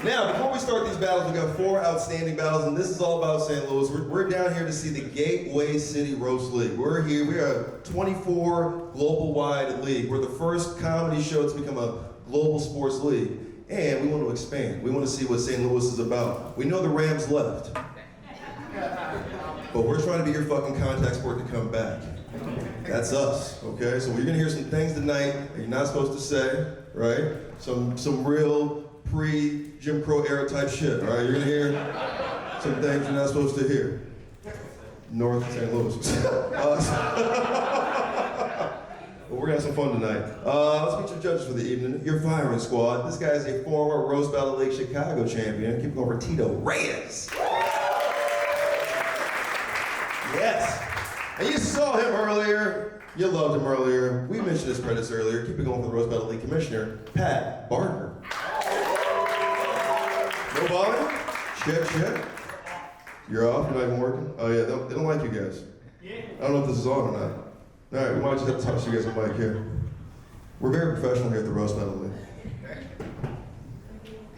Now, before we start these battles, we got 4 outstanding battles, and this is all about St. Louis. We're down here to see the Gateway City Roast League. We're here. We are a 24 global-wide league. We're the first comedy show to become a global sports league, and we want to expand. We want to see what St. Louis is about. We know the Rams left, but we're trying to be your fucking contact sport to come back. That's us, okay? So you're gonna hear some things tonight that you're not supposed to say, right? Some real pre-Jim Crow era type shit, all right? You're gonna hear some things you're not supposed to hear. North St. Louis. But we're gonna have some fun tonight. Let's meet your judges for the evening. Your firing squad. This guy is a former Roast Battle League Chicago champion. Keep going for Tito Reyes. Yes. And you saw him earlier. You loved him earlier. We mentioned his credits earlier. Keep it going for the Roast Battle League commissioner, Pat Barker. No volume? Check. You're off? You're not even working? Oh yeah, they don't like you guys. I don't know if this is on or not. All right, we might just have to talk to you guys on mic here. We're very professional here at the Roast Battle League.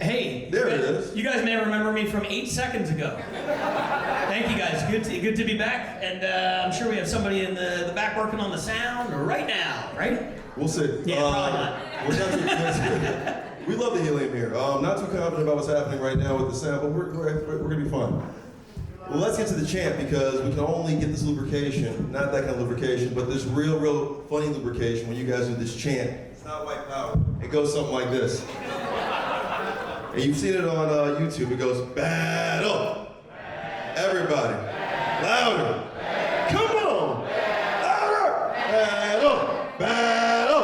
Hey. There it is. You guys may remember me from 8 seconds ago. Thank you guys, good to be back. And I'm sure we have somebody in the back working on the sound right now, right? We'll see. Yeah, probably not. We love the helium here. Not too confident about what's happening right now with the sound, but we're gonna be fun. Well, let's get to the champ because we can only get this lubrication, not that kind of lubrication, but this real funny lubrication when you guys do this chant. It's not white power. It goes something like this. And you've seen it on YouTube. It goes, battle. Everybody. Louder. Come on. Louder. Battle.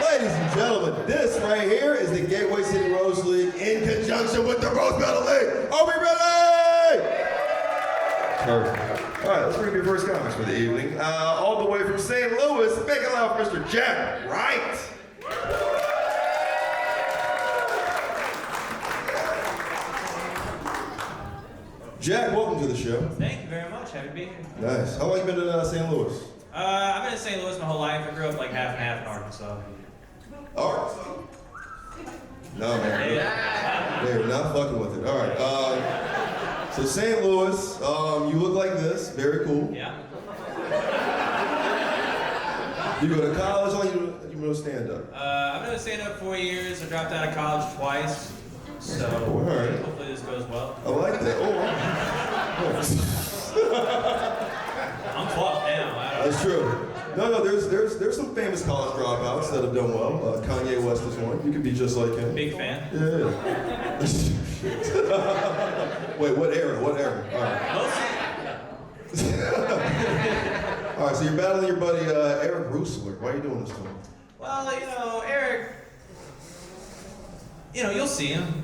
Ladies and gentlemen, this right here is the Gateway City Roast League in conjunction with the Roast Battle League. Are we ready? Perfect. All right, let's bring your first comics for the evening. All the way from St. Louis, make it loud for Mr. Jack Wright. Jack, welcome to the show. Thank you very much. Happy to be here. Nice. How long have you been in St. Louis? I've been in St. Louis my whole life. I grew up like half and half in Arkansas. Arkansas? No, man. They're not fucking with it. All right. So St. Louis, you look like this. Very cool. Yeah. You go to college, how long you know stand-up? I've been doing stand-up 4 years. I dropped out of college twice. So All right. hopefully this goes well. I like that. Oh. I'm fucked now. That's true. No, there's some famous college dropouts that have done well. Kanye West is one. You could be just like him. Big fan. Yeah. Wait, what era? All right. All right, so you're battling your buddy Eric Rusler. Why are you doing this to him? Well, Eric, you'll see him.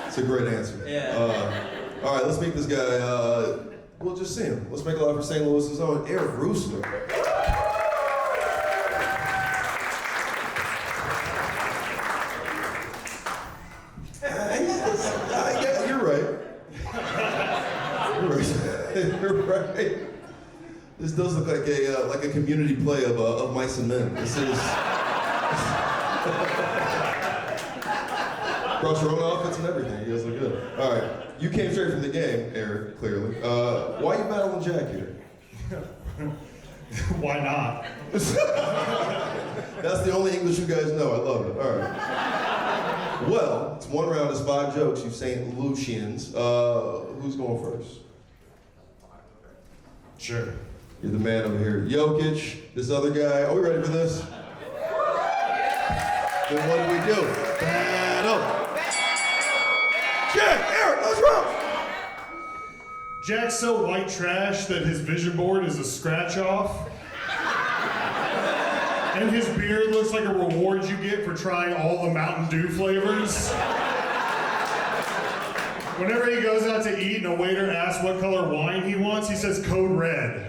It's a great answer. Yeah. All right, let's meet this guy. We'll just see him. Let's make a lot for St. Louis's own Eric Rusler. Yeah, you're right. You're right. This does look like a community play of mice and men. This is. Brought your own outfits and everything. You guys look good. All right. You came straight from the game, Eric, clearly. Why are you battling Jack here? Why not? That's the only English you guys know. I love it. All right. Well, it's one round. It's 5 jokes, you St. Lucians. Who's going first? Sure. You're the man over here. Jokic, this other guy. Are we ready for this? Then what do we do? Battle. Jack, Eric, let's roll! Jack's so white trash that his vision board is a scratch off. And his beard looks like a reward you get for trying all the Mountain Dew flavors. Whenever he goes out to eat and a waiter asks what color wine he wants, he says code red.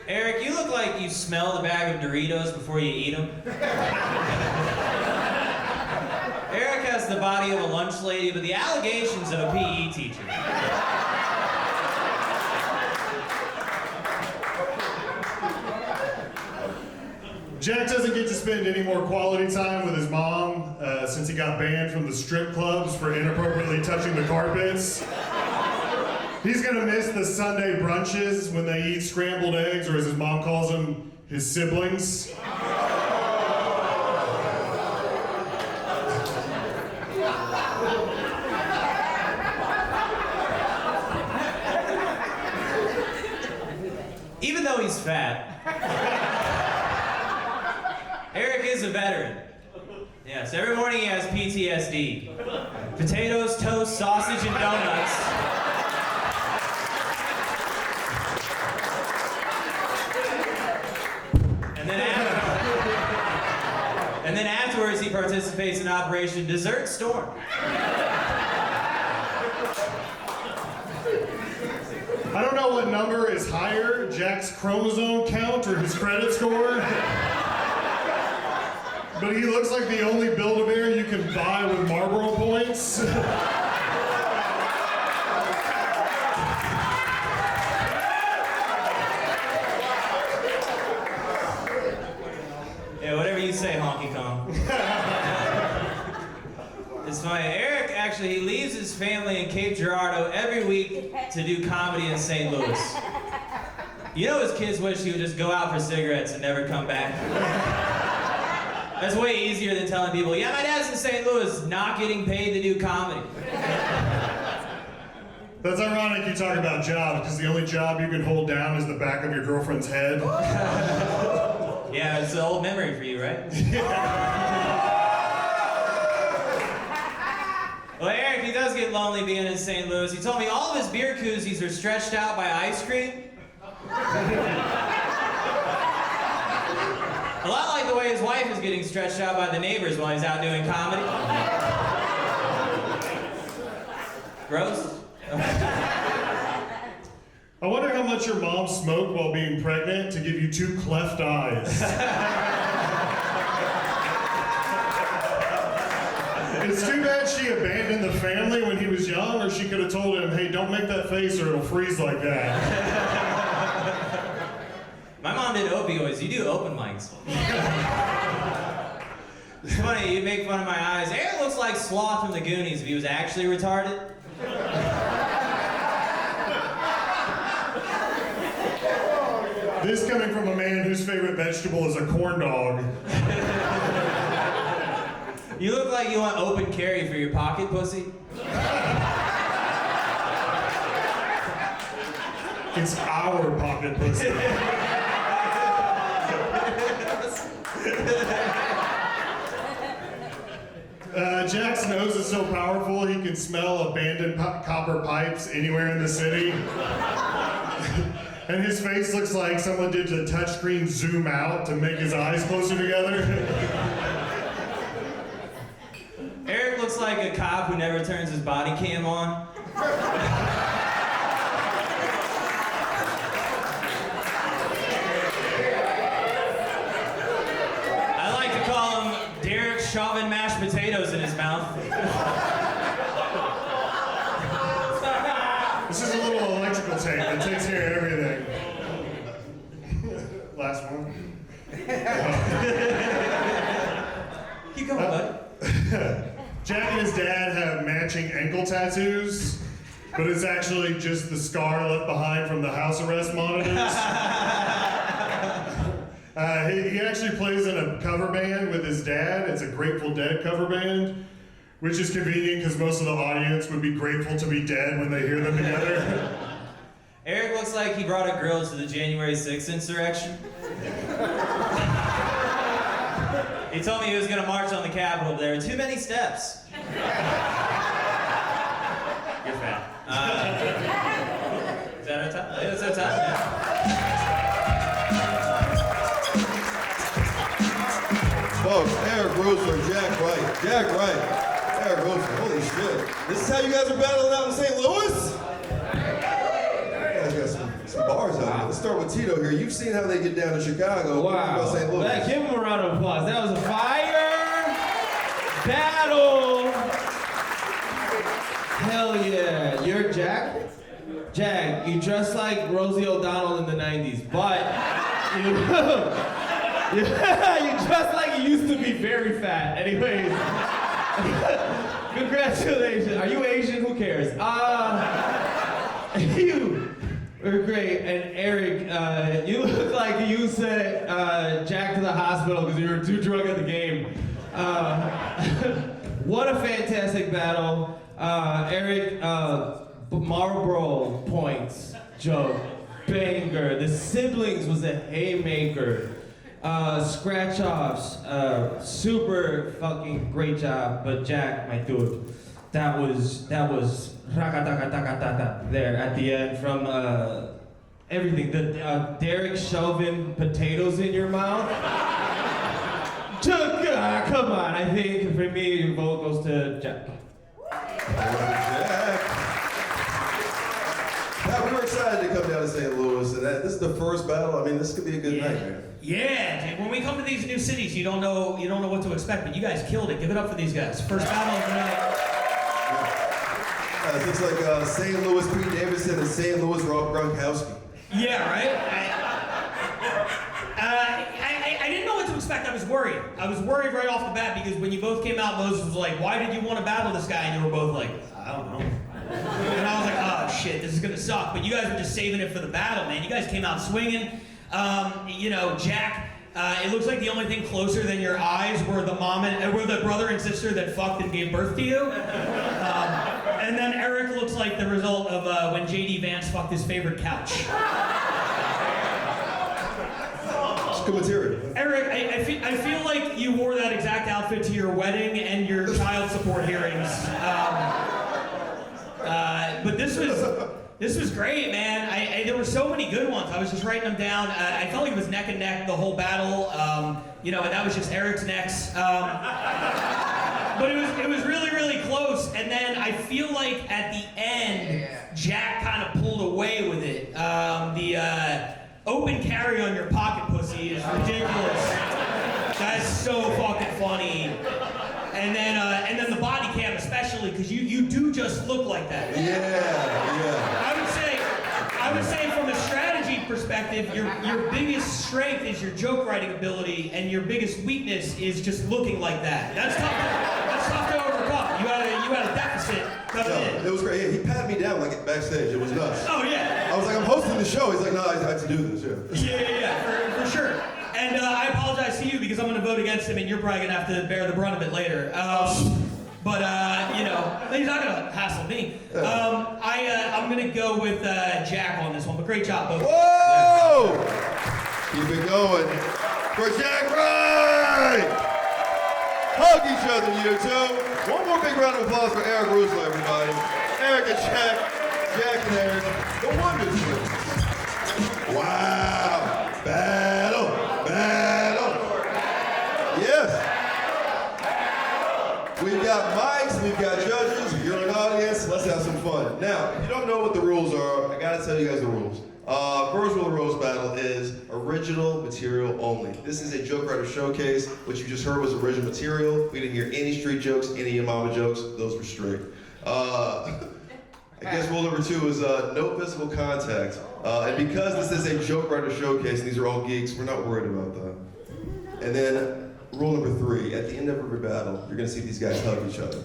Eric, you look like you smell the bag of Doritos before you eat them. Eric has the body of a lunch lady, but the allegations of a PE teacher. Jack doesn't get to spend any more quality time with his mom since he got banned from the strip clubs for inappropriately touching the carpets. He's gonna miss the Sunday brunches when they eat scrambled eggs, or as his mom calls them, his siblings. Even though he's fat, Eric is a veteran. Yes, every morning he has PTSD. Potatoes, toast, sausage, and donuts. And then afterwards he participates in Operation Desert Storm. I don't know what number is higher, Jack's chromosome count or his credit score. But he looks like the only Build-A-Bear you can buy with Marlboro points. Yeah, whatever you say, Honky Kong. It's funny. Eric, actually, he leaves his family in Cape Girardeau every week to do comedy in St. Louis. You know his kids wish he would just go out for cigarettes and never come back. That's way easier than telling people, yeah, my dad's in St. Louis, not getting paid to do comedy. That's ironic you talk about jobs, because the only job you can hold down is the back of your girlfriend's head. Yeah, it's an old memory for you, right? Well, Eric, he does get lonely being in St. Louis. He told me all of his beer koozies are stretched out by ice cream. A lot like the way his wife is getting stretched out by the neighbors while he's out doing comedy. Gross? I wonder how much your mom smoked while being pregnant to give you 2 cleft eyes. It's too bad she abandoned the family when he was young, or she could have told him, hey, don't make that face or it'll freeze like that. My mom did opioids. You do open mics. It's funny, you make fun of my eyes. Eric looks like Sloth from the Goonies if he was actually retarded. This coming from a man whose favorite vegetable is a corn dog. You look like you want open carry for your pocket pussy. It's our pocket pussy. Jack's nose is so powerful he can smell abandoned copper pipes anywhere in the city. And his face looks like someone did the touchscreen zoom out to make his eyes closer together. Eric looks like a cop who never turns his body cam on. I like to call him Derek shoving mashed potatoes in his mouth. This is a little electrical tape that takes care of everything. Last one. Keep going, bud. Jack and his dad have matching ankle tattoos, but it's actually just the scar left behind from the house arrest monitors. He actually plays in a cover band with his dad. It's a Grateful Dead cover band, which is convenient because most of the audience would be grateful to be dead when they hear them together. Eric looks like he brought a grill to the January 6th insurrection. He told me he was going to march on the Capitol, but there were too many steps. You're fat. Is that our time? That's our time, yeah. Folks, Eric Roser, Jack Wright. Jack Wright. Eric Roser, holy shit. This is how you guys are battling out in St. Louis? You guys got some bars out here. Let's start with Tito here. You've seen how they get down to Chicago. What about St. Louis? Give him a round of applause. That was a fire battle. Hell yeah. You're Jack? Jack, you dress like Rosie O'Donnell in the 90s, but you... Yeah, you dress like you used to be very fat. Anyways. Congratulations. Are you Asian? Who cares? You were great. And Eric, you look like you sent Jack to the hospital because you were too drunk at the game. What a fantastic battle. Eric, Marlboro points, Jobe, banger. The siblings was a haymaker. Scratch offs, super fucking great job. But Jack, my dude, that was raka-taka-taka-taka there at the end from everything. The Derek shoving potatoes in your mouth. Come on, I think for me, your vote goes to Jack. Jack. Now, we were excited to come down to St. Louis, and this is the first battle. I mean, this could be a good night, man. Yeah, dude, when we come to these new cities, you don't know what to expect, but you guys killed it. Give it up for these guys. First battle of the night. It looks like St. Louis Pete Davidson and St. Louis Rob Gronkowski. Yeah, right? I didn't know what to expect. I was worried. I was worried right off the bat because when you both came out, Moses was like, why did you want to battle this guy? And you were both like, I don't know. And I was like, oh shit, this is gonna suck. But you guys were just saving it for the battle, man. You guys came out swinging. Jack, it looks like the only thing closer than your eyes were the brother and sister that fucked and gave birth to you. And then Eric looks like the result of when J.D. Vance fucked his favorite couch. It's good material. Eric, I feel like you wore that exact outfit to your wedding and your child support hearings. But this was great, man. There were so many good ones. I was just writing them down. I felt like it was neck and neck the whole battle. And that was just Eric's necks. But it was really, really close. And then I feel like at the end, Jack kind of pulled away with it. The open carry on your pocket pussy is ridiculous. That's so fucking funny. And then the body cam especially, because you do just look like that. Yeah. I would say from a strategy perspective, your biggest strength is your joke writing ability, and your biggest weakness is just looking like that. That's tough to overcome. You had a deficit coming in. It was great. Yeah, he patted me down like backstage. It was nuts. Oh yeah. I was like, I'm hosting the show. He's like, no, I have to do this. Yeah, for sure. And I apologize to you because I'm going to vote against him, and you're probably going to have to bear the brunt of it later. But he's not going to hassle me. I'm going to go with Jack on this one. But great job, both. Whoa! Keep it going for Jack Wright. Hug each other, you two. One more big round of applause for Eric Russo, everybody. Eric and Jack and Eric, the Wonder Twins. Wow! Battle! Yes. We've got mics, we've got judges, you're an audience, let's have some fun. Now, if you don't know what the rules are, I gotta tell you guys the rules. First rule of the roast battle is original material only. This is a joke writer showcase. What you just heard was original material. We didn't hear any street jokes, any of your mama jokes. Those were straight. I guess rule number 2 is no physical contact. And because this is a joke writer showcase and these are all geeks, we're not worried about that. And then rule number 3, at the end of every battle, you're gonna see these guys hug each other.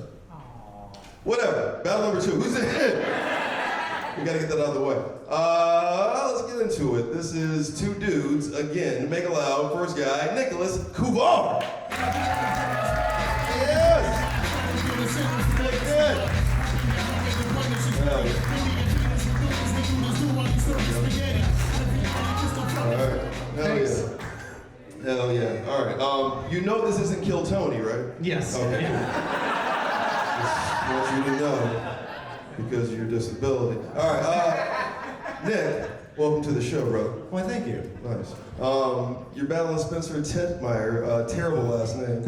Whatever, battle number 2, who's in? We gotta get that out of the way. Let's get into it. This is 2 dudes, again, make it loud. First guy, Nicholas Kuvar. Yes! Good. Hell yeah. All right. You know this isn't Kill Tony, right? Yes. Okay. Just want you to know because of your disability. All right. Nick, welcome to the show, brother. Why, thank you. Nice. You're battling Spencer Tentmeyer. Terrible last name.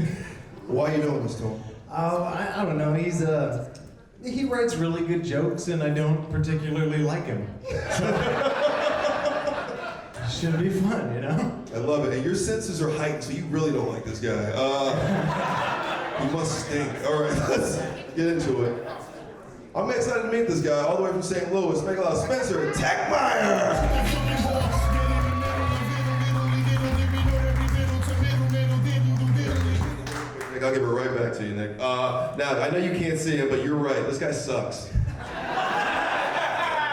Why are you doing this to him? I don't know. He writes really good jokes, and I don't particularly like him. Should be fun, you know? I love it. And your senses are heightened, so you really don't like this guy. He must stink. All right, let's get into it. I'm excited to meet this guy all the way from St. Louis. Make a lot of Spencer Tentmeyer. I'll give it right back to you, Nick. Now, I know you can't see him, but you're right. This guy sucks.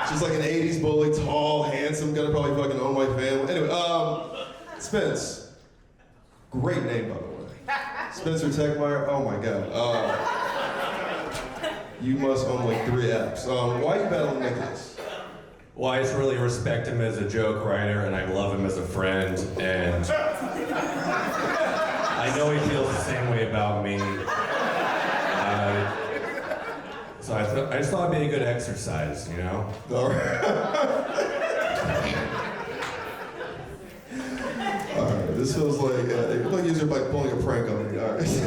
Just like an 80s bully, tall, handsome, gonna probably fucking own my family. Anyway, Spence. Great name, by the way. Spencer Techmeyer, oh my god. You must own like 3 apps. Why are you battling Nicholas? Well, I just really respect him as a joke writer, and I love him as a friend, and I know he feels the same way about me. So I just thought it'd be a good exercise, you know? All right. All right, this feels like, look, you're like pulling a prank on me. All right. This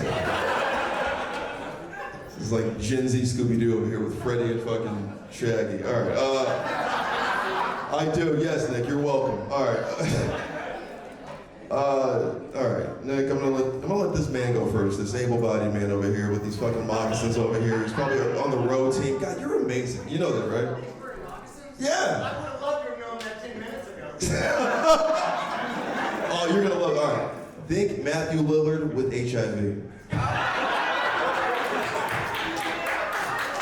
is like Gen Z Scooby-Doo over here with Freddy and fucking Shaggy. All right. I do, yes, Nick, you're welcome. All right. All right, Nick, I'm gonna let this man go first. This able-bodied man over here with these fucking moccasins over here. He's probably on the road team. God, you're amazing. You know that, right? Yeah. I would have loved to have known that 10 minutes ago. Oh, you're gonna love. All right. Think Matthew Lillard with HIV.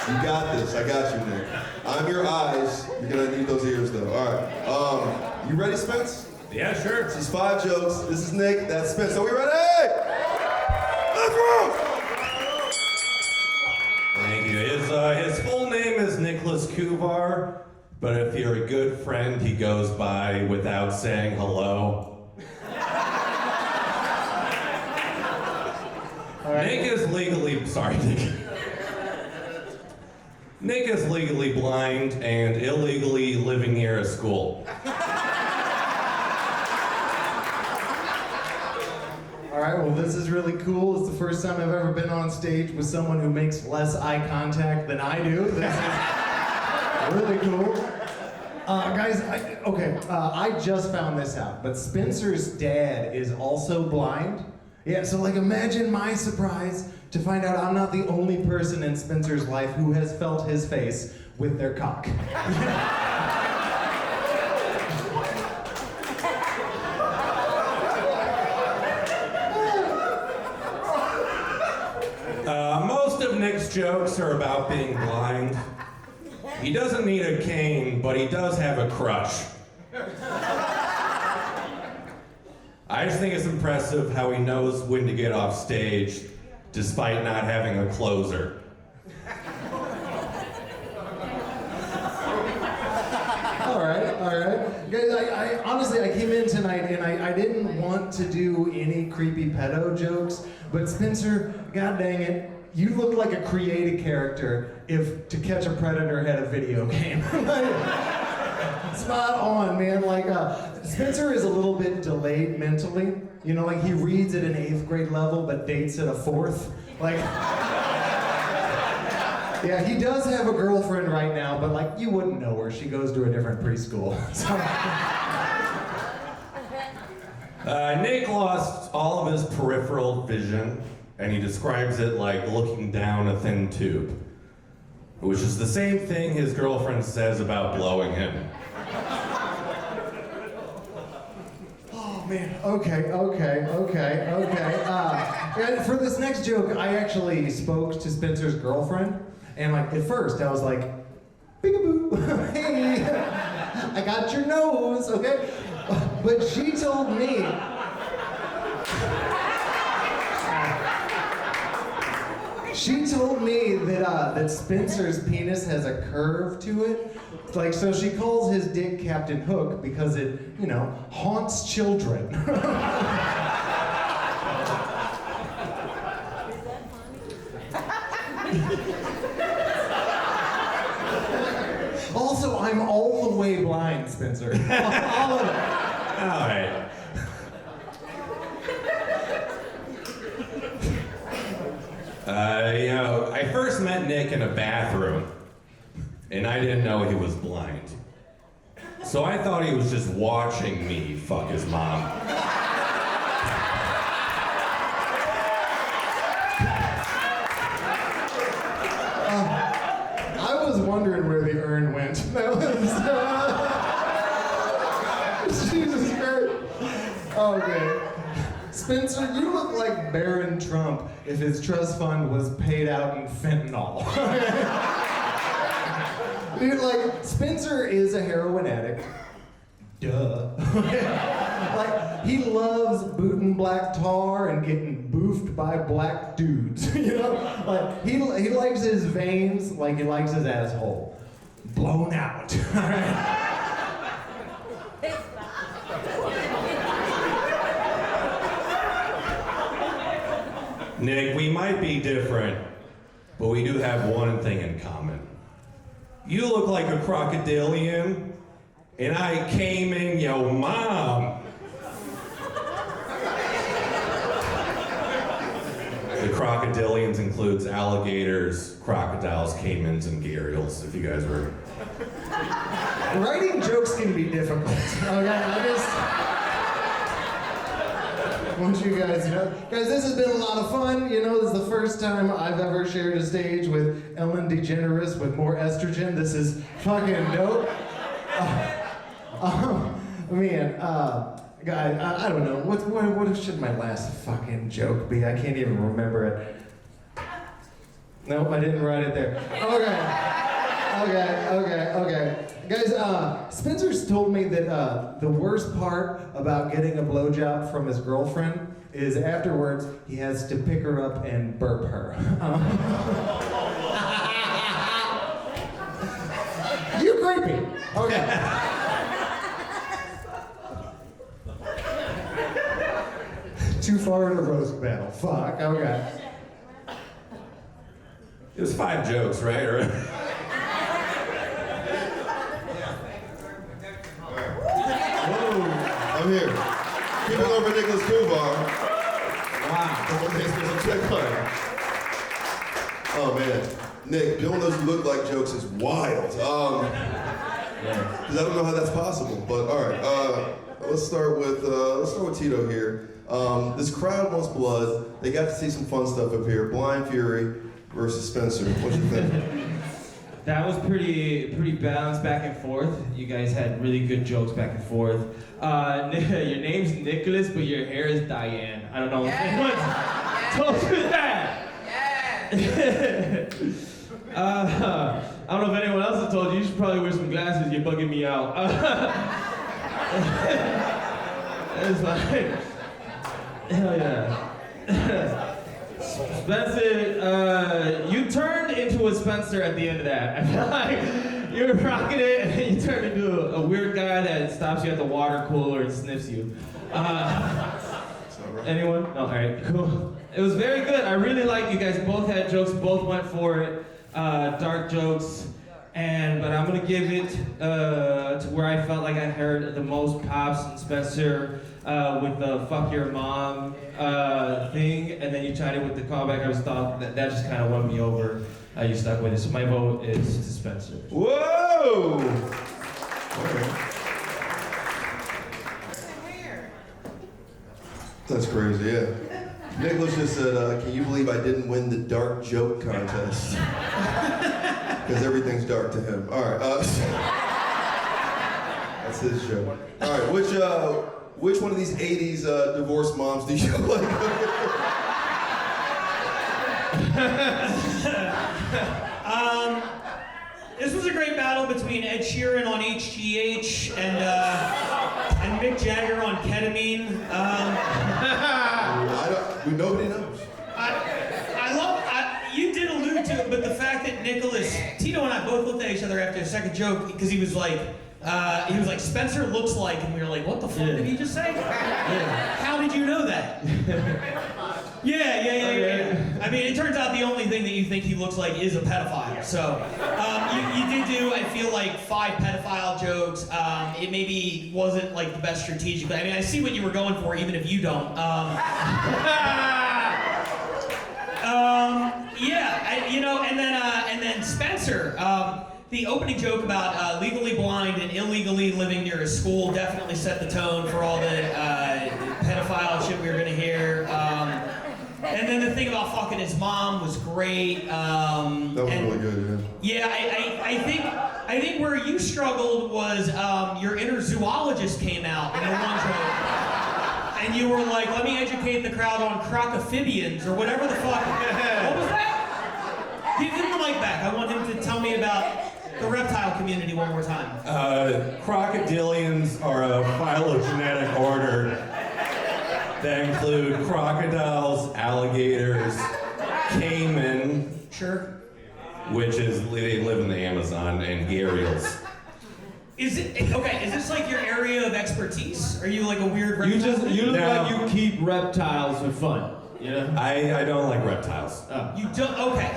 You got this. I got you, Nick. I'm your eyes. You're gonna need those ears, though. All right. You ready, Spence? Yeah, sure. This is 5 jokes. This is Nick. That's Spence. Are we ready? Let's roll! Thank you. His full name is Nicholas Kuvar, but if you're a good friend, he goes by without saying hello. Nick is legally, sorry, Nick. Nick is legally blind and illegally living near a school. All right, well, this is really cool. It's the first time I've ever been on stage with someone who makes less eye contact than I do. This is really cool. Guys, I just found this out, but Spencer's dad is also blind. Yeah, so like imagine my surprise to find out I'm not the only person in Spencer's life who has felt his face with their cock. Most of Nick's jokes are about being blind. He doesn't need a cane, but he does have a crush. I just think it's impressive how he knows when to get off stage, despite not having a closer. All right. Guys, I honestly, I came in tonight and I didn't want to do any creepy pedo jokes, but Spencer, god dang it, you look like a created character if To Catch a Predator had a video game. Spot on, man. Like, Spencer is a little bit delayed mentally. You know, like he reads at an 8th grade level, but dates at a 4th. Like, yeah, he does have a girlfriend right now, but like you wouldn't know her. She goes to a different preschool. So. Nick lost all of his peripheral vision, and he describes it like looking down a thin tube, which is the same thing his girlfriend says about blowing him. Oh man, okay. For this next joke, I actually spoke to Spencer's girlfriend, and like at first I was like, peekaboo, hey, I got your nose, okay? But she told me, that Spencer's penis has a curve to it. Like, so she calls his dick Captain Hook because it, you know, haunts children. Also, I'm all the way blind, Spencer. All of it. All right. I first met Nick in a bathroom, and I didn't know he was blind. So I thought he was just watching me fuck his mom. I was wondering where the urn went. That was, Jesus Christ. Okay. Spencer, you look like Barron Trump if his trust fund was paid out in fentanyl. Dude, like, Spencer is a heroin addict. Duh. Like, he loves booting black tar and getting boofed by black dudes, you know? Like, he likes his veins like he likes his asshole. Blown out, all right? Nick, we might be different, but we do have one thing in common. You look like a crocodilian, and I came in your mom. The crocodilians includes alligators, crocodiles, caimans, and gharials, if you guys were... Writing jokes can be difficult. Okay, I want you guys to know. Guys, this has been a lot of fun. You know, this is the first time I've ever shared a stage with Ellen DeGeneres with more estrogen. This is fucking dope. Guys, I don't know. What should my last fucking joke be? I can't even remember it. Nope, I didn't write it there. Okay. Guys, Spencer's told me that the worst part about getting a blowjob from his girlfriend is afterwards he has to pick her up and burp her. You creepy. Okay. Too far in a roast battle. Fuck. Okay. It was 5 jokes, right? Or... I'm here. Keeping over Nicholas Kubar. Wow. Oh man, Nick, doing those look like jokes is wild. Because I don't know how that's possible. But all right, let's start with Tito here. This crowd wants blood. They got to see some fun stuff up here. Blind Fury versus Spencer. What you think? That was pretty balanced back and forth. You guys had really good jokes back and forth. Your name's Nicholas, but your hair is Diane. I don't know if anyone told you that. I don't know if anyone else has told you. You should probably wear some glasses. You're bugging me out. It's like, hell yeah. Spencer, you turned into a Spencer at the end of that. I feel like you were rocking it, and then you turned into a weird guy that stops you at the water cooler and sniffs you. Anyone? No, all right, cool. It was very good. I really liked you guys. Both had jokes. Both went for it. Dark jokes. But I'm gonna give it to where I felt like I heard the most pops and Spencer with the "fuck your mom" thing, and then you tried it with the callback. I was thought that just kind of won me over. You stuck with it, so my vote is to Spencer. Whoa! That's crazy, yeah. Nicholas just said, can you believe I didn't win the dark joke contest? Because everything's dark to him. All right, that's his joke. All right, which one of these 80s divorced moms do you like? This was a great battle between Ed Sheeran on HGH and Mick Jagger on ketamine. Nobody knows. You did allude to it, but the fact that Nicholas, Tito and I both looked at each other after a second joke because he was like, Spencer looks like, and we were like, what the fuck did he just say? Yeah. How did you know that? Yeah. I mean, it turns out the only thing that you think he looks like is a pedophile. So you did do, I feel like, 5 pedophile jokes. It maybe wasn't like the best strategically. I mean, I see what you were going for, even if you don't. And then Spencer. The opening joke about legally blind and illegally living near a school definitely set the tone for all the pedophile shit we were gonna hear. And then the thing about fucking his mom was great. That was really good, yeah. Yeah, I think where you struggled was your inner zoologist came out in the one joke. And and you were like, let me educate the crowd on crocophibians or whatever the fuck. What was that? Give him the mic back. I want him to tell me about the reptile community one more time. Crocodilians are a phylogenetic order that include crocodiles, alligators, caiman, Sure. which is they live in the Amazon, and gharials. Is it okay? Is this like your area of expertise? Are you like a weird reptile? You look No. like you keep reptiles for fun. You know? I don't like reptiles. You don't. Okay.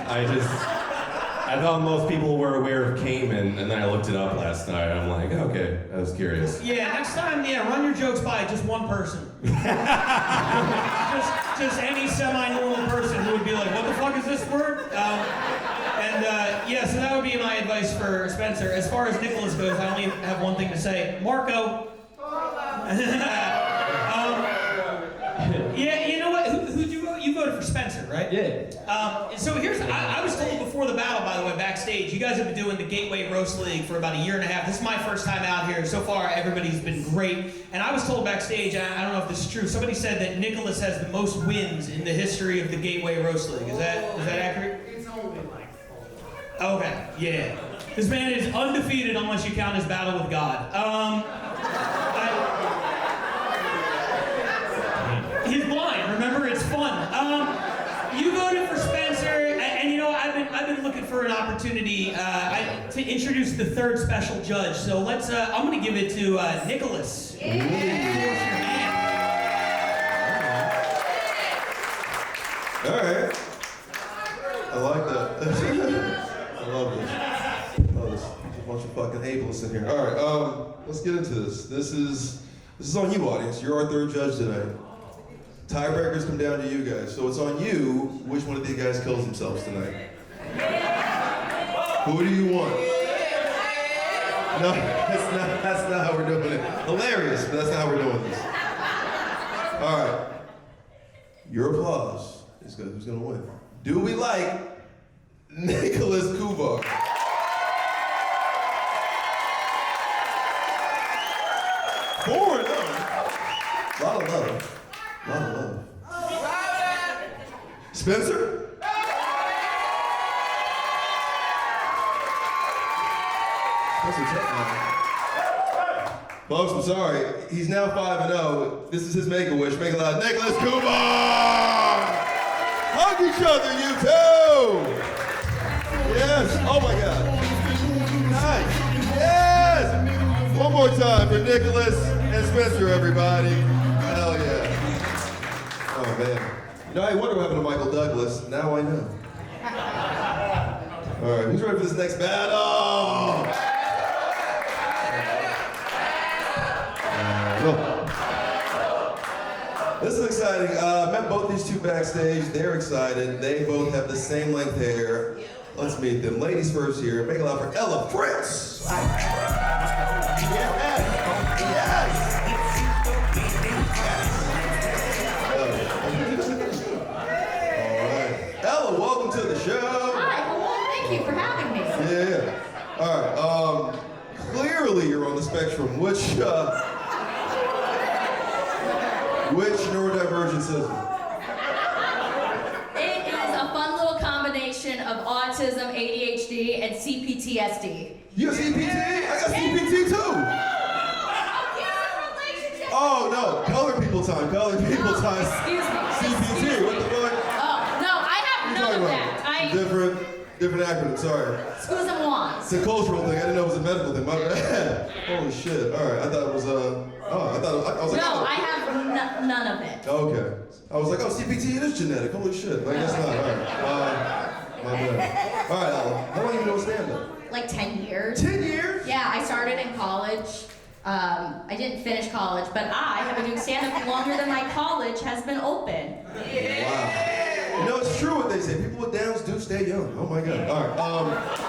I thought most people were aware of caiman, and then I looked it up last night. I'm like, okay, I was curious. Yeah. Next time, run your jokes by just one person. just any semi-normal person who would be like, what the fuck is this word? So that would be my advice for Spencer. As far as Nicholas goes, I only have one thing to say. Marco. Yeah, you know what? Who'd you vote? You voted for Spencer, right? Yeah. So here's, I was told before the battle, by the way, backstage, you guys have been doing the Gateway Roast League for about a year and a half. This is my first time out here. So far, everybody's been great. And I was told backstage, I don't know if this is true, somebody said that Nicholas has the most wins in the history of the Gateway Roast League. Is that accurate? It's only like 4. Okay, yeah. This man is undefeated unless you count his battle with God. He's blind. Remember, it's fun. You voted for Spencer, and you know I've been looking for an opportunity to introduce the third special judge. So let's. I'm going to give it to Nicholas. All right. I like that. I love this. There's a bunch of fucking ableists in here. All right. Let's get into this. This is on you, audience. You're our third judge tonight. Tiebreakers come down to you guys. So it's on you which one of these guys kills themselves tonight. Who do you want? No, that's not how we're doing it. Hilarious, but that's not how we're doing this. All right. Your applause is good. Who's gonna win? Do we like Nicholas Kuvar? Four, no. A lot of love. A lot of love. Spencer? Spencer, check now. Folks, I'm sorry. He's now 5-0. This is his make-a-wish. Make it loud. Nicholas Kuvar! Hug each other, you two! Yes. Oh my God. Nice. Yes. One more time for Nicholas and Spencer, everybody. Hell yeah. Oh man. You know, I wonder what happened to Michael Douglas. Now I know. All right, who's ready for this next battle? This is exciting. Met both these two backstage. They're excited. They both have the same length hair. Let's meet them. Ladies first here. Make it loud for Ella Prince. Yes. All right. Ella, welcome to the show. Hi, hello, thank you for having me. Yeah. All right. Clearly you're on the spectrum. Which neurodivergence is it? It is a fun little combination of autism, ADHD, and CPTSD. You have CPT? I got CPT too. Oh no, colored people time. Colored people time. Excuse me. CPT. What the fuck? Oh, no, I have none of that. Different acronym. Sorry. Excuse me once. It's a cultural thing. I didn't know it was a medical thing. My bad. Holy shit. All right. I thought it was I was like. No, oh. I have none of it. Okay. I was like, oh, CPT, it is genetic. Holy shit. But I guess not. All right. My bad. All right, Ella. How long have you been doing stand-up? Like 10 years. 10 years? Yeah, I started in college. I didn't finish college, but I have been doing stand-up longer than my college has been open. Wow. You know, it's true what they say. People with Downs do stay young. Oh my God. All right.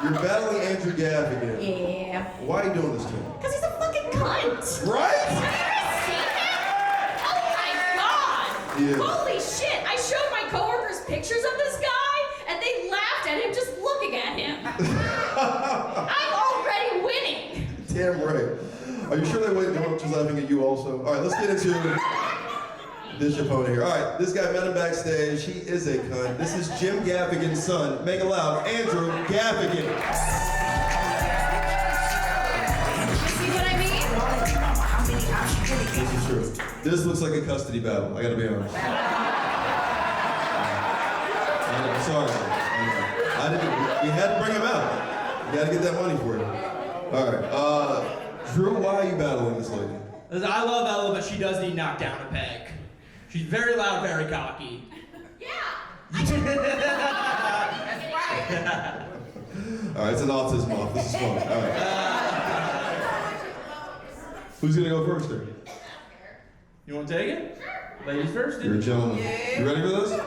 You're battling Andrew Gaff again. Yeah. Why are you doing this to him? Because he's a fucking cunt. Right? Have you ever seen him? Oh my God. Yeah. Holy shit. I showed my coworkers pictures of this guy, and they laughed at him just looking at him. I'm already winning. Damn right. Are you sure they weren't just laughing at you also. All right, let's get into this opponent here. All right, this guy met him backstage. He is a cunt. This is Jim Gaffigan's son. Make it loud, Andrew Gaffigan. See what I mean? This is true. This looks like a custody battle, I gotta be honest. I'm sorry. We had to bring him out. We gotta get that money for him. All right, Drew, why are you battling this lady? I love Ella, but she does need knocked down a peg. She's very loud, very cocky. Yeah. All right, it's an autism off. This is fun. All right. Who's gonna go first here? You want to take it? Ladies first, You're a gentleman. You ready for this?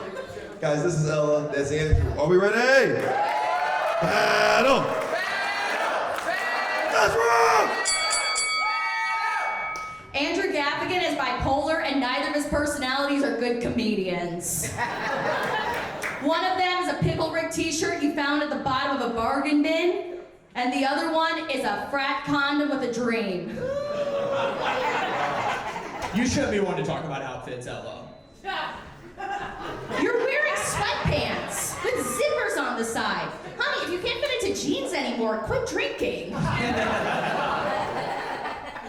Guys, this is Ella. That's Andrew. Are we ready? Battle! That's wrong! Andrew Gaffigan is bipolar, and neither of his personalities are good comedians. One of them is a Pickle Rick t-shirt you found at the bottom of a bargain bin, and the other one is a frat condom with a dream. You shouldn't be one to talk about outfits, Ella. You're wearing sweatpants with zippers on the side. Honey, if you can't fit into jeans anymore, quit drinking.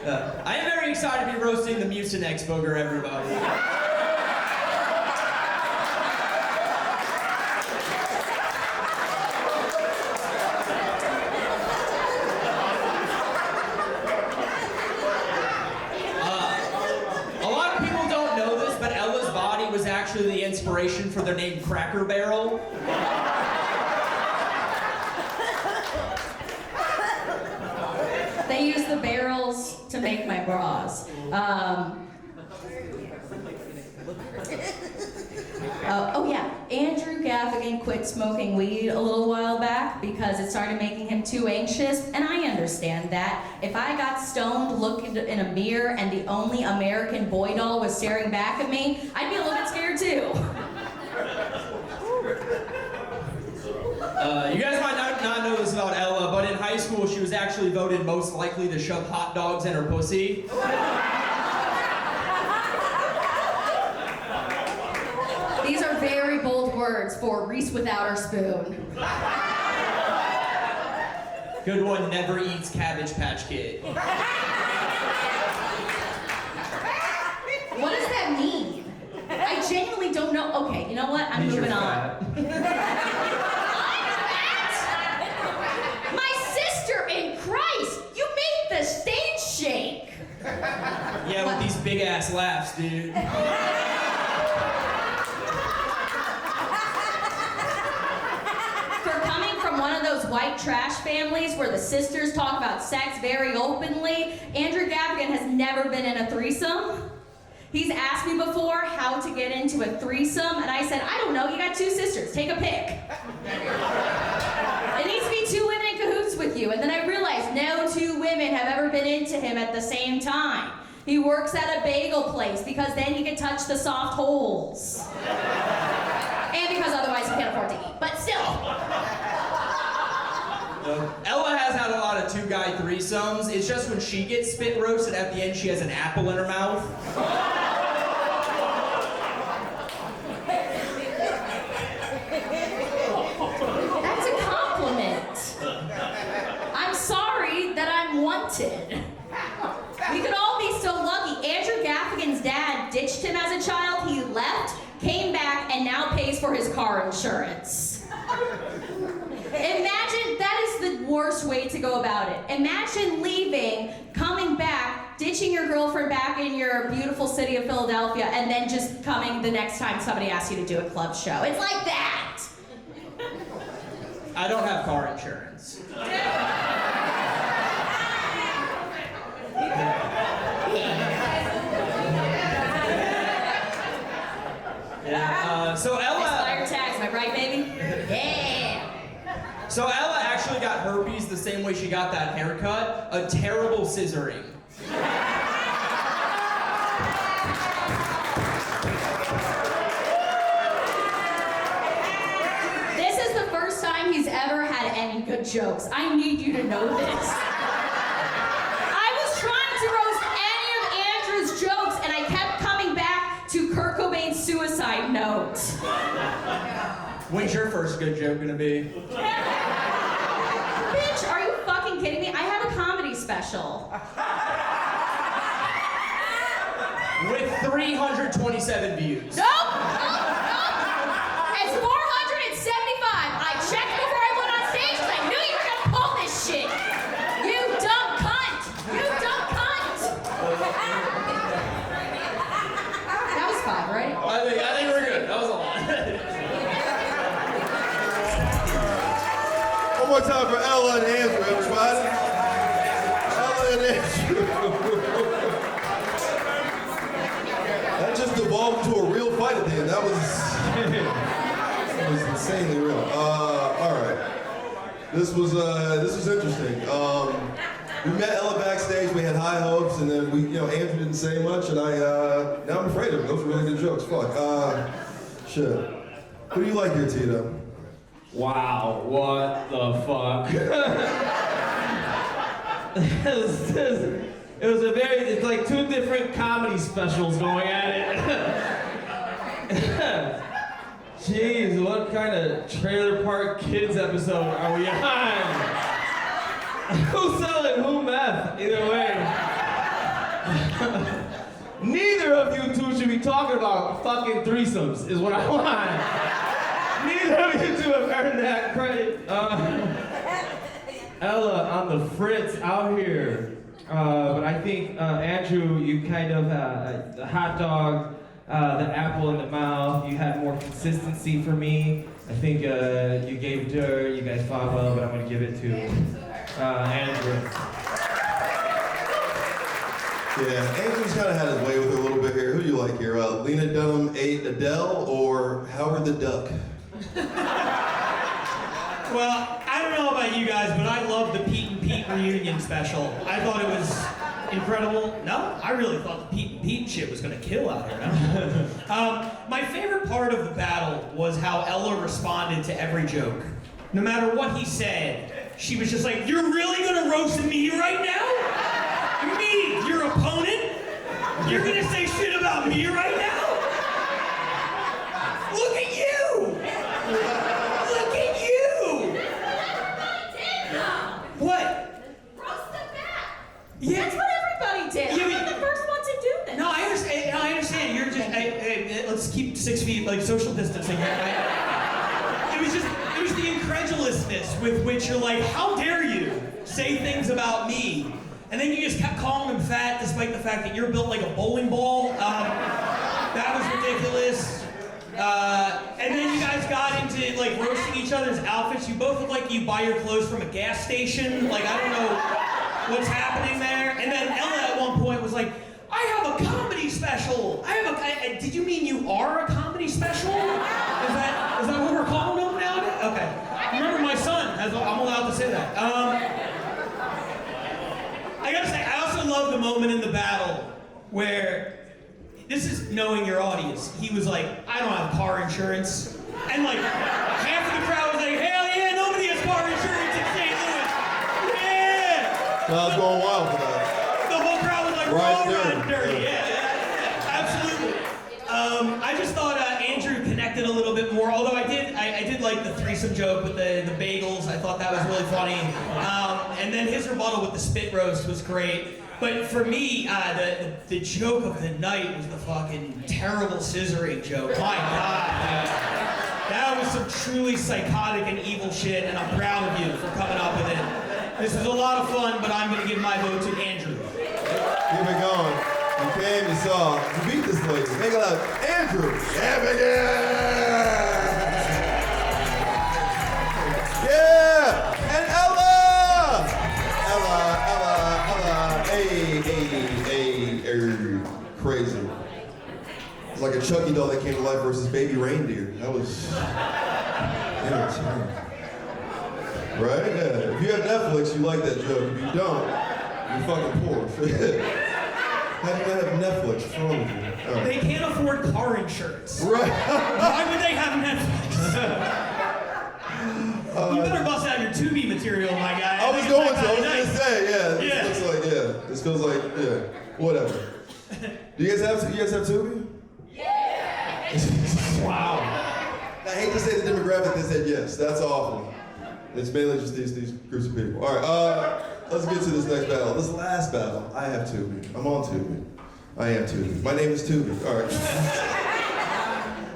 I am very excited to be roasting the Mucinex booger, everybody. A lot of people don't know this, but Ella's body was actually the inspiration for their name Cracker Barrel. They use the barrels to make my bras. Oh yeah, Andrew Gaffigan quit smoking weed a little while back because it started making him too anxious, and I understand that. If I got stoned, looked in a mirror, and the only American boy doll was staring back at me, I'd be a little bit scared too. You guys might not know this about Ella, but in high school she was actually voted most likely to shove hot dogs in her pussy. These are very bold words for Reese without her spoon. Good one, never eats Cabbage Patch Kid. What does that mean? I genuinely don't know. Okay, you know what? I'm Means you're moving on. fat. My sister in Christ! You made the stage shake! Yeah, with these big ass laughs, dude. For coming from one of those white trash families where the sisters talk about sex very openly, Andrew Gaffigan has never been in a threesome. He's asked me before how to get into a threesome, and I said, I don't know, you got two sisters, take a pick. It needs to be two women in cahoots with you, and then I realized no two women have ever been into him at the same time. He works at a bagel place because then he can touch the soft holes. And because otherwise he can't afford to eat, but still. Ella has had a lot of two-guy threesomes. It's just when she gets spit roasted at the end, she has an apple in her mouth. That's a compliment. I'm sorry that I'm wanted. We could all be so lucky. Andrew Gaffigan's dad ditched him as a child. He left, came back, and now pays for his car insurance. Imagine, that is the worst way to go about it. Imagine leaving, coming back, ditching your girlfriend back in your beautiful city of Philadelphia, and then just coming the next time somebody asks you to do a club show. It's like that. I don't have car insurance. So Ella... Expired tax, am I right, baby? Yeah. So Ella actually got herpes the same way she got that haircut, a terrible scissoring. This is the first time he's ever had any good jokes. I need you to know this. I was trying to roast any of out. When's your first good joke gonna be? Bitch, are you fucking kidding me? I have a comedy special. With 327 views. Nope! It's 475. I checked before I went on stage because I knew you were gonna pull this shit. You dumb cunt! You dumb cunt! That was 5, right? I think we're good. That was a lot. One more time for Ella and Andrew, everybody. Ella and Andrew. That just devolved into a real fight at the end. That was insanely real. All right. This was interesting. We met Ella backstage. We had high hopes, and then Andrew didn't say much, and now I'm afraid of it. Those were really good jokes. Fuck. Shit. Who do you like here, Tito? Wow, what the fuck? It's like two different comedy specials going at it. Jeez, what kind of Trailer Park Kids episode are we on? Who's selling who meth? Either way. Neither of you two should be talking about fucking threesomes, is what I want. Neither of you two have earned that credit. Ella on the fritz out here. But I think, Andrew, you kind of, the hot dog, the apple in the mouth, you had more consistency for me. I think you gave dirt, you guys fought well, but I'm going to give it to Andrew. Yeah, Andrew's kind of had his way with it a little bit here. Who do you like here? Lena Dunham ate Adele or Howard the Duck? Well, I don't know about you guys, but I love the Pete and Pete reunion special. I thought it was incredible. No, I really thought the Pete and Pete shit was gonna kill out here. No? My favorite part of the battle was how Ella responded to every joke. No matter what he said, she was just like, "You're really gonna roast me right now? Me, your opponent? You're gonna say shit about me right now? Look at you! Look at you! What? Roast them back. Yeah. That's what everybody did. Yeah, I'm not the first one to do this. No, I understand. You're just. Let's keep 6 feet, like social distancing here. It was the incredulousness with which you're like, how dare you say things about me? And then you just kept calling him fat, despite the fact that you're built like a bowling ball. That was ridiculous. And then you guys got into like roasting each other's outfits. You both look like you buy your clothes from a gas station. Like, I don't know what's happening there. And then Ella at one point was like, I have a comedy special. Did you mean you are a comedy special? Is that what we're calling them nowadays? Okay. Remember, my son, I'm allowed to say that. I gotta say, I also love the moment in the battle where, this is knowing your audience, he was like, I don't have car insurance. And like, half of the crowd was like, hell yeah, nobody has car insurance in St. Louis. Yeah! I was going wild for that. The whole crowd was like, Right we're all there. riding dirty. Yeah, absolutely. I just thought Andrew connected a little bit more, although I did like the threesome joke with the bagels. I thought that was really funny. And then his rebuttal with the spit roast was great. But for me, the joke of the night was the fucking terrible scissoring joke. My God, dude. That was some truly psychotic and evil shit, and I'm proud of you for coming up with it. This was a lot of fun, but I'm going to give my vote to Andrew. Keep it going. You came, you saw, you beat this lady. Make it loud. Andrew. Yeah! And Ella! Hey, crazy. It's like a Chucky doll that came to life versus baby reindeer. That was entertaining. Right? Yeah. If you have Netflix, you like that joke. If you don't, you're fucking poor. How do you not have Netflix? What's wrong with you? All right. They can't afford car insurance. Right. Why would they have Netflix? You better bust out your Tubi material, my guy. I was going to. I was Nice. gonna say, yeah. This Yeah. looks like, yeah. This feels like, yeah. Whatever. Do you guys have Tubi? Wow. demographic that said yes. That's awful. It's mainly just these groups of people. All right, let's get to this next battle. This last battle, I have Tubi. I'm on Tubi. I am Tubi. My name is Tubi. All right.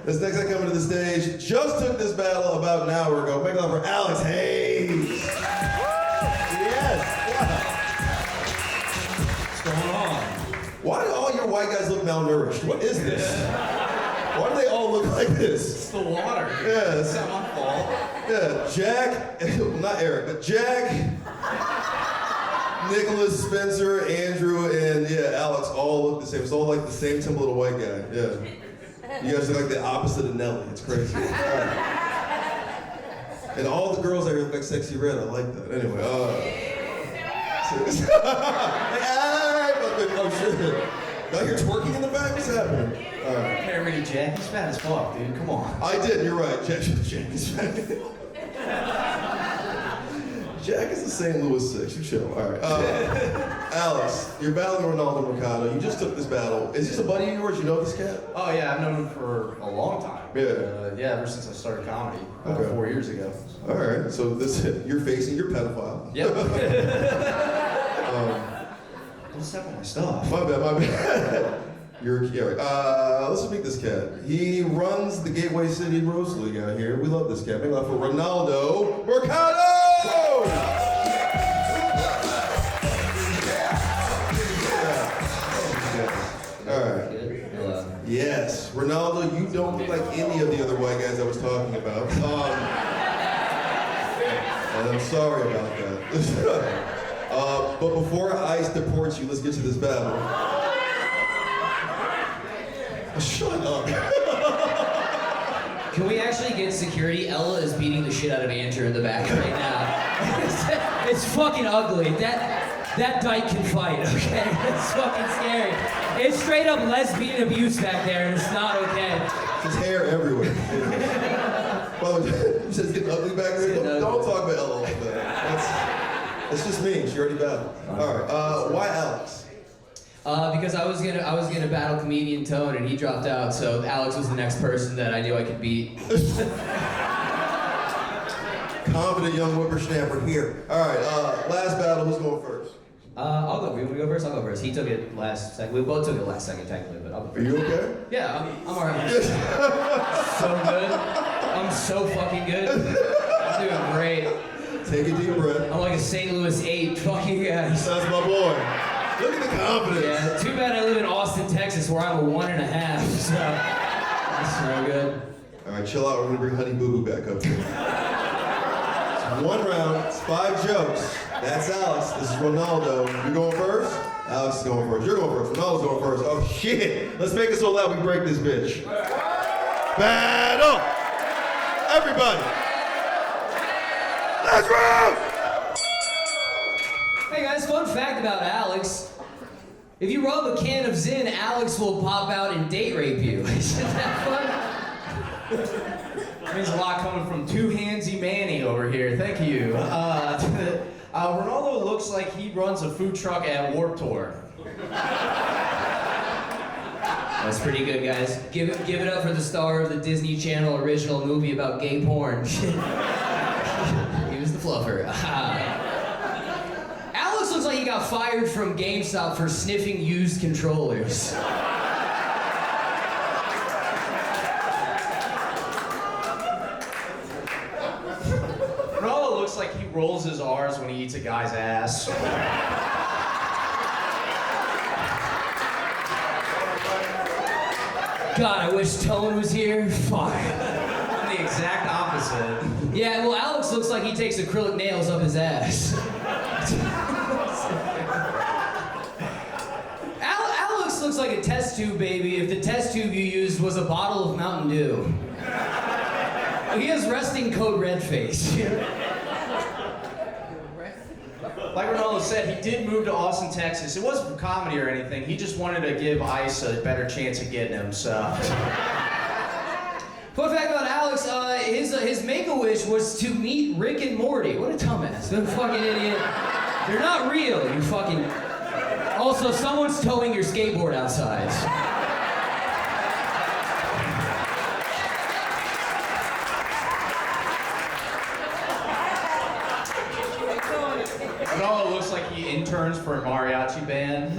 This next guy coming to the stage just took this battle about an hour ago. Make it up for Alex Hayes. Yes. What's going on? Why do all your white guys look malnourished? What is this? Why do they all look like this? It's the water. Yeah, It's not my fault. yeah, Jack, not Eric, but Jack, Nicholas, Spencer, Andrew, and yeah, Alex all look the same. It's all like the same template of white guy. Yeah. You guys are like the opposite of Nelly. It's crazy. All right. And all the girls out here look like Sexy Red. I like that. Anyway, oh shit. Y'all hear twerking in the back? What's happening? All right. Parody Jack, he's fat as fuck, dude. Come on. I did, you're right. Jack is fat. Jack is the St. Louis 6. You chill. All right. Alex, you're battling Ronaldo Mercado. You just took this battle. Is this a buddy of yours? You know this cat? Oh yeah, I've known him for a long time. Yeah. Yeah, ever since I started comedy, Okay. 4 years ago. All right. So you're facing your pedophile. Yep. Don't step on my stuff. My bad. Let's meet this cat. He runs the Gateway City Rose League out here. We love this cat. Make it up for Ronaldo Mercado! All right. Yes, Ronaldo, you don't look like any of the other white guys I was talking about. And I'm sorry about that. But before ICE deports you, let's get to this battle. Shut up. Can we actually get security? Ella is beating the shit out of Andrew in the back right now. It's fucking ugly. That dyke can fight, okay? It's fucking scary. It's straight up lesbian abuse back there, and it's not okay. There's hair everywhere. Well, you said it's getting ugly back there? Don't talk about Ella like that. It's just me. She already battled. All right. Why Alex? Because I was gonna battle comedian Tone, and he dropped out, so Alex was the next person that I knew I could beat. Confident young whippersnapper here. All right. Last battle. Who's going first? I'll go. You want me to go first? I'll go first. He took it last second. We both took it last second, technically, but I'll go Are first. you okay? Yeah, I'm alright. So good. I'm so fucking good. I'm doing great. Take a deep breath. I'm like a St. Louis 8 fucking guy. That's my boy. Look at the confidence. Yeah, too bad I live in Austin, Texas, where I'm a 1.5. So that's no good. All right, chill out. We're gonna bring Honey Boo Boo back up here. It's 1 round. It's 5 jokes. That's Alex. This is Ronaldo. You going first? Alex is going first. You're going first. Ronaldo's going first. Oh shit! Let's make it so loud we break this bitch. Battle! Everybody! Let's roll! Hey guys, fun fact about Alex. If you rub a can of Zin, Alex will pop out and date rape you. Isn't that fun? That means a lot coming from Two Handsy Manny over here. Thank you. Ronaldo looks like he runs a food truck at Warped Tour. That's pretty good, guys. Give it up for the star of the Disney Channel original movie about gay porn. He was the fluffer. Alex looks like he got fired from GameStop for sniffing used controllers. Ronaldo looks like he rolls his R's when he eats a guy's ass. God, I wish Tone was here. Fuck. I'm the exact opposite. Yeah, well, Alex looks like he takes acrylic nails up his ass. Alex looks like a test tube baby if the test tube you used was a bottle of Mountain Dew. He has resting code red face. Like Ronaldo said, he did move to Austin, Texas. It wasn't for comedy or anything. He just wanted to give ICE a better chance of getting him, so. Fun fact about Alex, his make-a-wish was to meet Rick and Morty. What a dumbass. What a fucking idiot. They're not real, you fucking... Also, someone's towing your skateboard outside. interns for a mariachi band.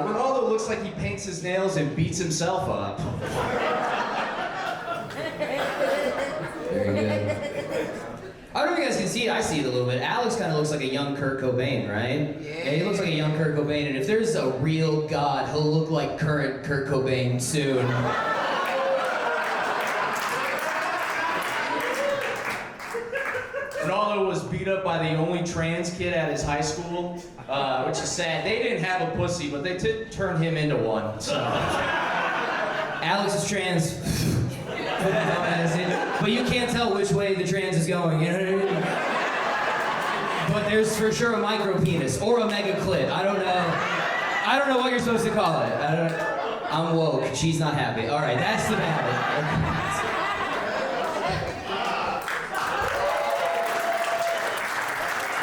Ronaldo looks like he paints his nails and beats himself up. Very good. I don't know if you guys can see it. I see it a little bit. Alex kind of looks like a young Kurt Cobain, right? Yeah, he looks like a young Kurt Cobain. And if there's a real God, he'll look like current Kurt Cobain soon. Ronaldo was beat up by the only trans kid at his high school, which is sad. They didn't have a pussy, but they did turn him into one. So. Alex is trans. But you can't tell which way the trans is going, you know what I mean? But there's for sure a micro penis or a mega clit. I don't know. I don't know what you're supposed to call it. I'm woke. She's not happy. All right, that's the battle.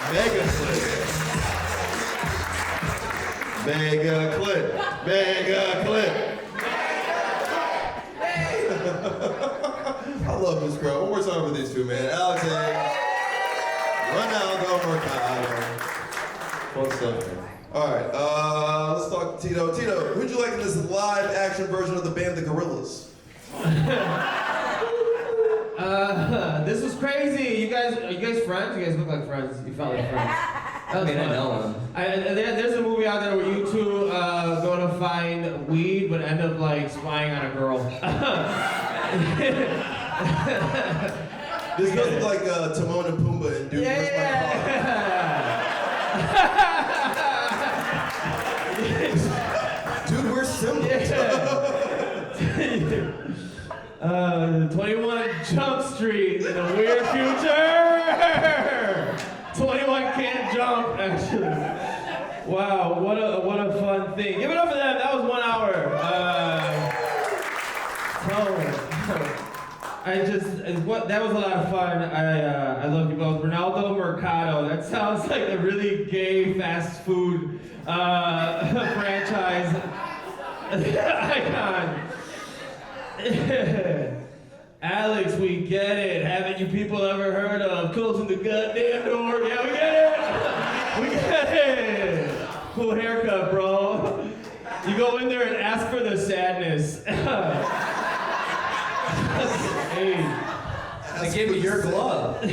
Mega clit. Mega clit. I love this crowd. One more time for these two, man. Alex and Ronaldo Mercado. Fun stuff, man. All right, let's talk to Tito. Tito, who'd you like in this live action version of the band The Gorillas? This was crazy. Are you guys friends? You guys look like friends. You felt like friends. I mean, I know him. There's a movie out there where you two go to find weed, but end up like spying on a girl. This does look like Timon and Pumbaa and Dude, Where's My Car? Dude, where's Simba? 21 Jump Street in a weird future. 21 can't jump, actually. Wow, what a fun thing. Give it up for them. That was 1 hour. That was a lot of fun. I love you both. Ronaldo Mercado. That sounds like a really gay fast food franchise icon. Alex, we get it. Haven't you people ever heard of closing the goddamn door? Yeah, we get it. We get it. Cool haircut, bro. You go in there and ask for the sadness. Hey. They gave me your glove.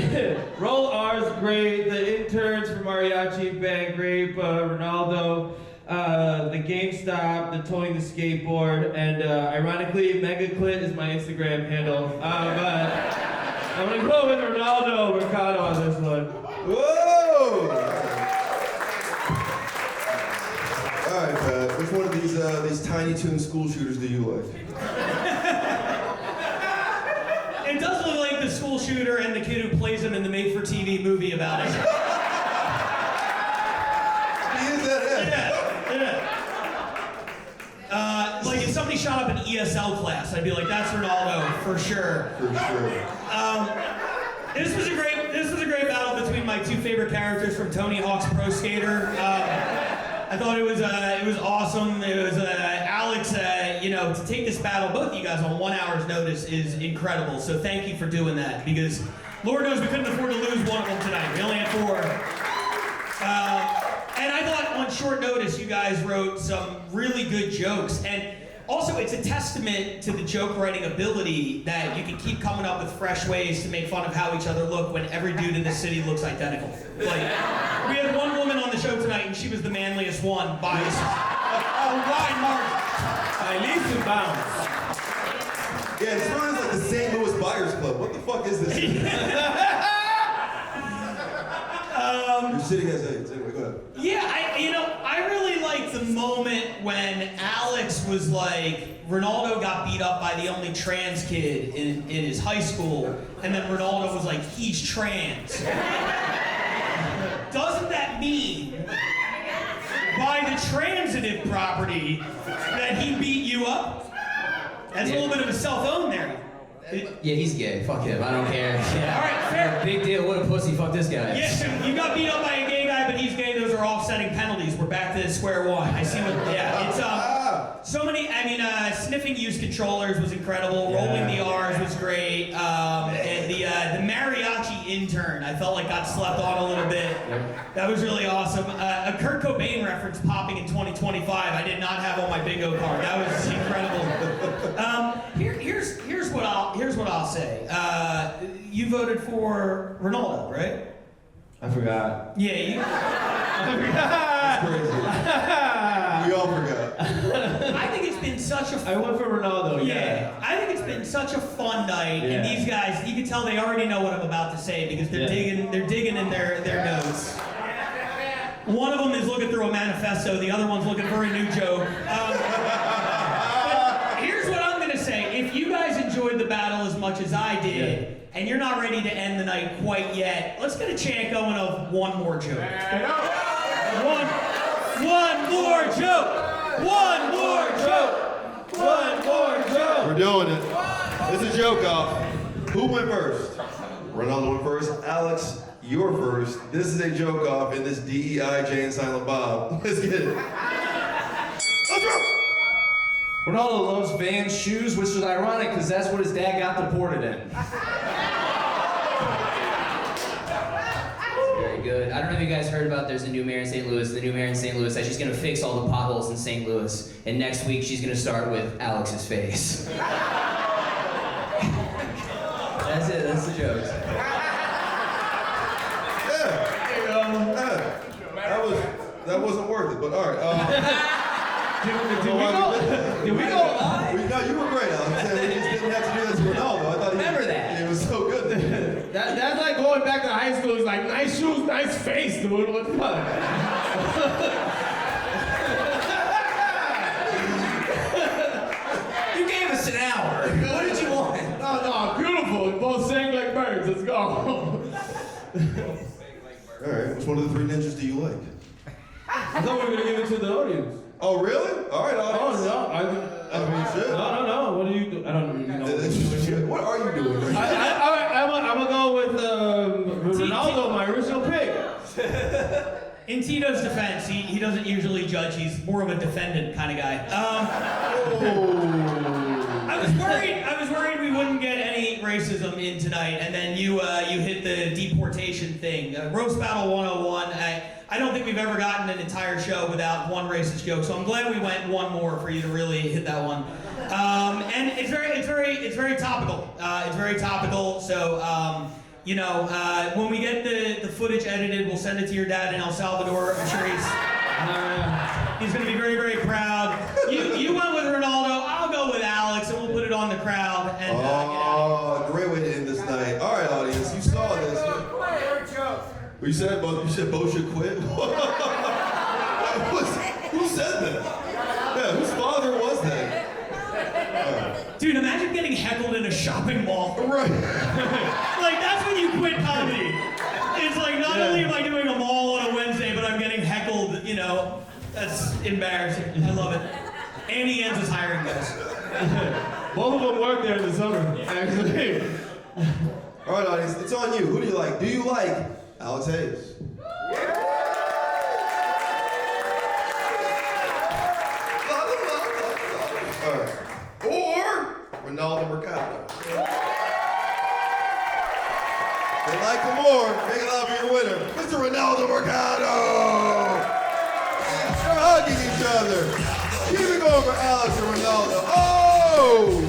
Roll R's great. The interns for Mariachi Band great. Ronaldo. The GameStop, the towing the skateboard, and ironically, MegaClit is my Instagram handle. But I'm gonna go with Ronaldo Mercado on this one. Whoa! All right, which one of these Tiny Toon school shooters do you like? It does look like the school shooter and the kid who plays him in the made-for-TV movie about it. He is that it? Yeah. Like if somebody shot up an ESL class, I'd be like, that's Ronaldo for sure. For sure. This was a great battle between my two favorite characters from Tony Hawk's Pro Skater. I thought it was awesome. It was Alex. To take this battle, both of you guys on 1 hour's notice is incredible. So thank you for doing that because Lord knows we couldn't afford to lose one of them tonight. We only had 4. And I thought on short notice you guys wrote some really good jokes. And also it's a testament to the joke writing ability that you can keep coming up with fresh ways to make fun of how each other look when every dude in the city looks identical. Like, we had one woman on the show tonight and she was the manliest one by a wide margin. By leaps and bounds. Yeah, it's really like the St. Louis Buyers Club. What the fuck is this? You're sitting as a... Anyway, go ahead. Yeah, I really liked the moment when Alex was like, Ronaldo got beat up by the only trans kid in his high school, and then Ronaldo was like, he's trans. Doesn't that mean, by the transitive property, that he beat you up? That's a little bit of a self-own there. Yeah, he's gay. Fuck him. I don't care. Yeah. All right, fair. Big deal. What a pussy. Fuck this guy. Yeah, so you got beat up by a gay guy, but he's gay. Those are offsetting penalties. We're back to square one. I see what. Yeah, it's So many, I mean, sniffing used controllers was incredible. Rolling the R's was great. And the mariachi intern, I felt like got slept on a little bit. That was really awesome. A Kurt Cobain reference popping in 2025. I did not have on my bingo card. That was incredible. Here's what I'll say. You voted for Ronaldo, right? I forgot. Yeah, you. I forgot. We all forgot. I think it's been such a. I went for Ronaldo. Yeah, I think it's been such a fun night, and these guys, you can tell they already know what I'm about to say because they're digging in their notes. One of them is looking through a manifesto, the other one's looking for a new joke. But here's what I'm gonna say: if you guys enjoyed the battle as much as I did, and you're not ready to end the night quite yet, let's get a chant going of one more joke. One more joke. One more joke. One more joke. We're doing it. It's a joke off. Who went first? Ronaldo went first. Alex, you're first. This is a joke off in this DEI Jay and Silent Bob. Let's get it. Let's go. Ronaldo loves Vans shoes, which is ironic because that's what his dad got deported in. Very good. I don't know if you guys heard about there's a new mayor in St. Louis. The new mayor in St. Louis said she's gonna fix all the potholes in St. Louis. And next week she's gonna start with Alex's face. That's it, that's the jokes. That wasn't worth it, but all right. Did we go live? No, you were great, Alex. We just didn't have to do that to Ronaldo. I thought Remember that. He was so good. That's like going back to high school. It's like, nice shoes, nice face, dude. What the fuck? You gave us an hour. What did you want? No, beautiful. We both sang like birds. Let's go. All right. Which one of the three ninjas do you like? I thought we were gonna give it to the audience. Oh, really? All right, audience. Oh no, I mean, shit. no. What do you do? I don't really know. What are you doing right now? I'm gonna go with Ronaldo, my original pick. In Tito's defense, he doesn't usually judge. He's more of a defendant kind of guy. I was worried we wouldn't get any racism in tonight, and then you hit the deportation thing. Roast Battle 101. I don't think we've ever gotten an entire show without one racist joke, so I'm glad we went one more for you to really hit that one. And it's very topical. It's very topical. So when we get the footage edited, we'll send it to your dad in El Salvador. I'm sure he's going to be very, very proud. You went with Ronaldo. I'll go with Alex, and we'll put it on the crowd. And great way to end this night. All right, audience, you saw this. You said Bo should quit? Who said that? Yeah, whose father was that? Dude, imagine getting heckled in a shopping mall. Right. Like, that's when you quit comedy. It's like, not only am I doing a mall on a Wednesday, but I'm getting heckled, That's embarrassing. I love it. Annie Ends is hiring us. Both of them work there in the summer, actually. All right, audience, it's on you. Who do you like? Do you like Alex Hayes? All right. Or Ronaldo Mercado. They like him more. Make it loud for your winner, Mr. Ronaldo Mercado. They're hugging each other. Keep it going for Alex and Ronaldo. Oh!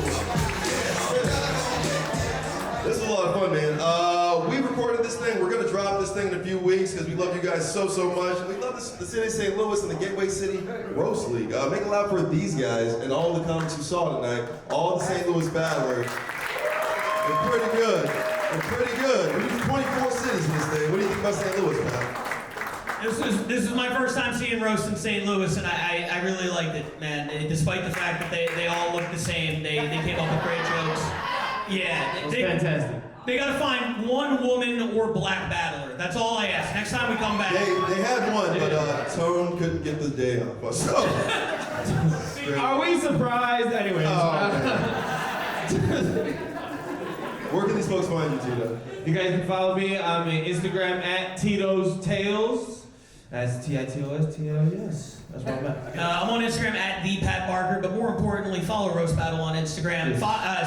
This is a lot of fun, man. We recorded this thing. We're gonna drop this thing in a few weeks because we love you guys so much. We love the city of St. Louis and the Gateway City Roast League. Make it loud for these guys and all the comics you saw tonight. All the St. Louis battlers. They're pretty good. We do 24 cities in this thing. What do you think about St. Louis, man? This is my first time seeing roast in St. Louis, and I really liked it, man. Despite the fact that they all look the same, they came up with great jokes. Yeah, It was fantastic. They gotta find one woman or black battler. That's all I ask. Next time we come back. They had one, but Tone couldn't get the day off. So. Are we surprised? Anyways. Where can these folks find you, Tito? You guys can follow me on Instagram at Tito's Tales. That's TITOSTOS. That's where I'm at. I'm on Instagram at @ThePatBarker, but more importantly, follow Roast Battle on Instagram.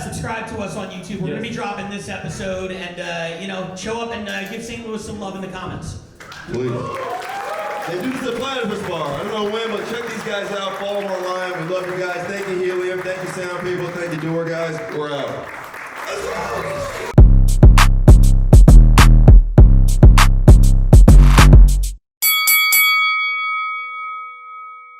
Subscribe to us on YouTube. We're going to be dropping this episode, and show up and give St. Louis some love in the comments. Please. They do this at Platypus Bar. I don't know when, but check these guys out. Follow them online. We love you guys. Thank you, Helium. Thank you, Sound People. Thank you, Door guys. We're out.